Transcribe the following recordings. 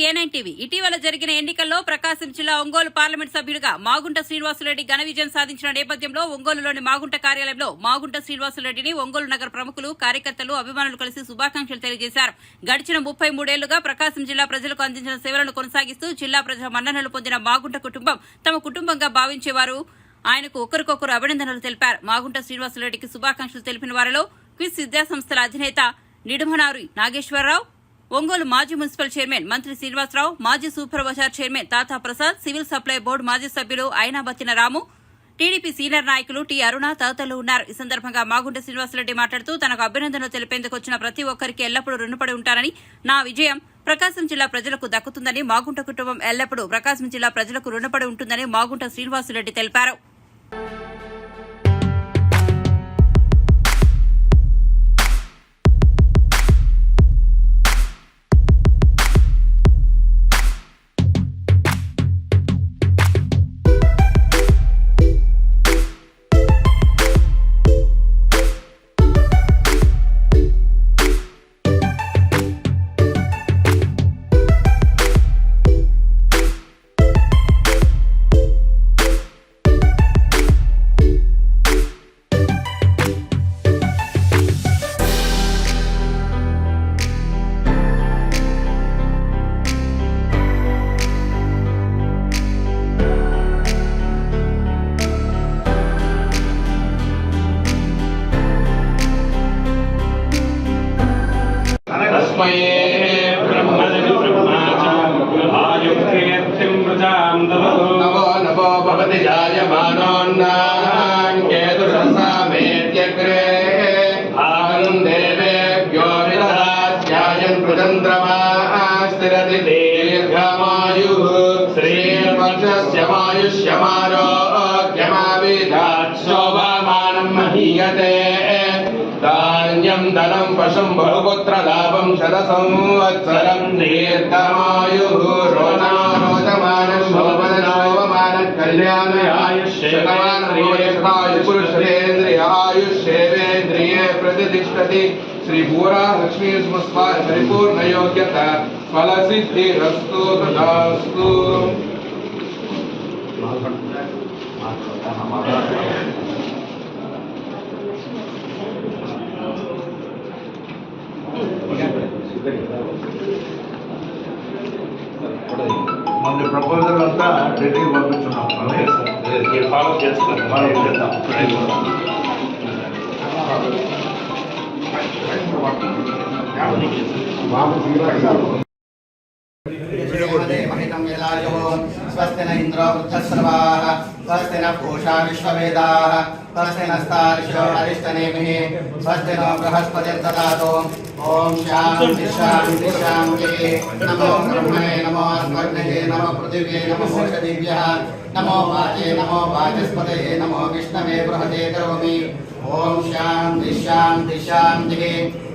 K9 TV ఇటీవల జరిగిన ఎన్నికల్లో ప్రకాశం జిల్లా ఒంగోలు పార్లమెంట్ సభ్యుడిగా మాగుంట శ్రీనివాసులరెడ్డి ఘన విజయం సాధించిన నేపథ్యంలో ఒంగోలులోని మాగుంట కార్యాలయంలో మాగుంట శ్రీనివాసులరెడ్డిని ఒంగోలు నగర ప్రముఖులు కార్యకర్తలు అభిమానులు కలిసి శుభాకాంక్షలు తెలియజేశారు. గడిచిన 33 ఏళ్లుగా ప్రకాశం జిల్లా ప్రజలకు అందించిన సేవలను కొనసాగిస్తూ జిల్లా ప్రజల మన్ననలు పొందిన మాగుంట కుటుంబం తమ కుటుంబంగా భావించేవారు. ఆయనకు ఒకరికొకరు అభినందనలు తెలిపారు. మాగుంట శ్రీనివాసులరెడ్డికి శుభాకాంక్షలు తెలిపిన వారిలో క్విజ్ విద్యాసంస్థల అధినేత నిడుమనారి నాగేశ్వరరావు, ఒంగోలు మాజీ మున్సిపల్ చైర్మన్ మంత్రి శ్రీనివాసరావు, మాజీ సూపర్ బజార్ చైర్మన్ తాతా ప్రసాద్, సివిల్ సప్లై బోర్డు మాజీ సభ్యులు అయినాబత్తిన రాము, టీడీపీ సీనియర్ నాయకులు టి అరుణ తదితరులు ఉన్నారు. ఈ సందర్భంగా మాగుంట శ్రీనివాసులరెడ్డి మాట్లాడుతూ తనకు అభినందనలు తెలిపేందుకు వచ్చిన ప్రతి ఒక్కరికి ఎల్లప్పుడూ రుణపడి ఉంటారని, నా విజయం ప్రకాశం జిల్లా ప్రజలకు దక్కుతుందని, మాగుంట కుటుంబం ఎల్లప్పుడూ ప్రకాశం జిల్లా ప్రజలకు రుణపడి ఉంటుందని మాగుంట శ్రీనివాసులరెడ్డి తెలిపారు. नमो नमो भवति जायमानोन्नान् केतुरसामेत्यग्रे आगं देवेभ्यो विदधात्यायन् प्रचन्द्रमास्तिरति दीर्घमायुः श्रीर्वर्षस्य मायुष्यमारोग्यमाविधात् शोभामानं महीयते धान्यं धनं पशुं बहुपुत्रलाभं शतसंवत्सरं दीर्घमायुः रोचमानं शोभनशोभमानं कल्याणयायुष्येवेन्द्रिये प्रतिष्ठति श्रीपूरा लक्ष्मी परिपूर्णयोग्यता फलसिद्धिरस्तु तथास्तु. మన ప్రపోజల్ అంతా రెడీ పంపించున్నాం. ఫాలో చేస్తాం. स्वस्ति न इंद्रो वृद्धश्रवाः स्वस्ति न पूषा विश्ववेदाः स्वस्ति नस्तार्क्ष्यो अरिष्टनेमिः स्वस्ति नो बृहस्पतिर्दधातु. ओम शांति शांति शांति. नमो ब्रह्मणे नमो अग्नये नमो पृथिव्यै नमो ओषधीभ्यः नमो वाचे नमो वाचस्पतये नमो विष्णवे बृहते करोमि. ओम शांति शांति शांति.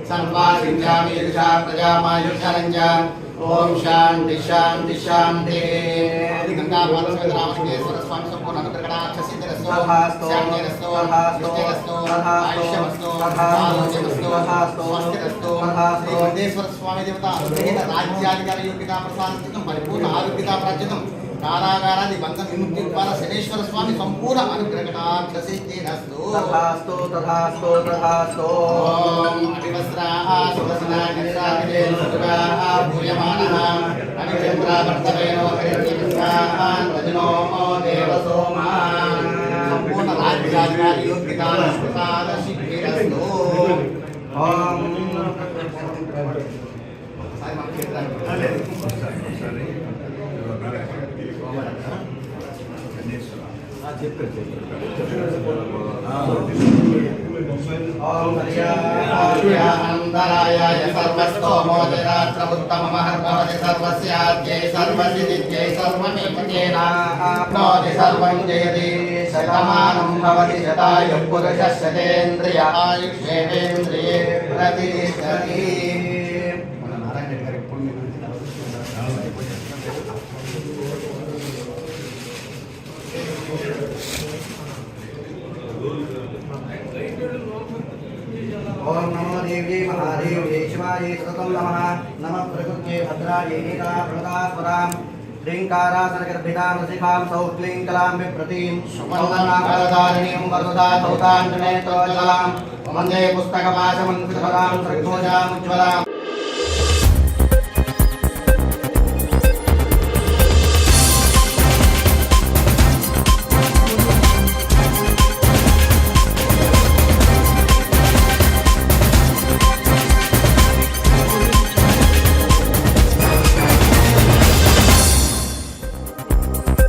सर्वासिद्ध्यामि यजुषा प्रजामायुषारञ्च. ओम शांति शांति शांति. गंगा माता रामेश्वर स्वामी संपूर्ण अनुग्रहणार्थ सिद्धिरस्तु शांतिरस्तु पुष्टिरस्तु आयुष्यमस्तु आरोग्यमस्तु स्वास्थ्यरस्तु. श्री वंदेश्वर स्वामी देवता अनुग्रहेण राज्याधिकार योग्यता प्रसादितं परिपूर्ण आरोग्यता प्राप्तितं कारागारादि बंध विमुक्ति द्वारा शनेश्वर स्वामी संपूर्ण अनुग्रहणार्थ सिद्धिरस्तु तथास्तु तथास्तु तथास्तु. ओम अभिवस्त्राः सुवसनानिरागिरे सुराः भूयमानः अभिचन्द्रावर्तवेनो हरिर्निमित्ताः रजनो देवसोमान् संपूर्ण राज्याधिकार योग्यता प्रसाद सिद्धिरस्तु. ओम अंतरायाय सर्वस्तोमोदरात्रमुत्तममहर्भवति सर्वस्याद्यै सर्वसिद्धियै सर्वमेकतेन आप्नोति सर्वं जयति. शतमानं भवति शतायुः पुरुषः शतेन्द्रिय आयुष्येवेन्द्रिये प्रतिष्ठति. ओम नमो देव्यै महादेव्यै शिवायै सततं नमः नमः प्रकृत्यै भद्रायै नीता प्रदास्वरां ह्रीङ्कारासनगर्भितां रसिकां सौक्लीं कलां विप्रतीं सुवर्णनाकरधारिणीं वरदा कौताञ्जनेत्रोज्ज्वलां वन्दे पुस्तकपाशमन्वितफलां सृग्भुजामुज्ज्वलाम्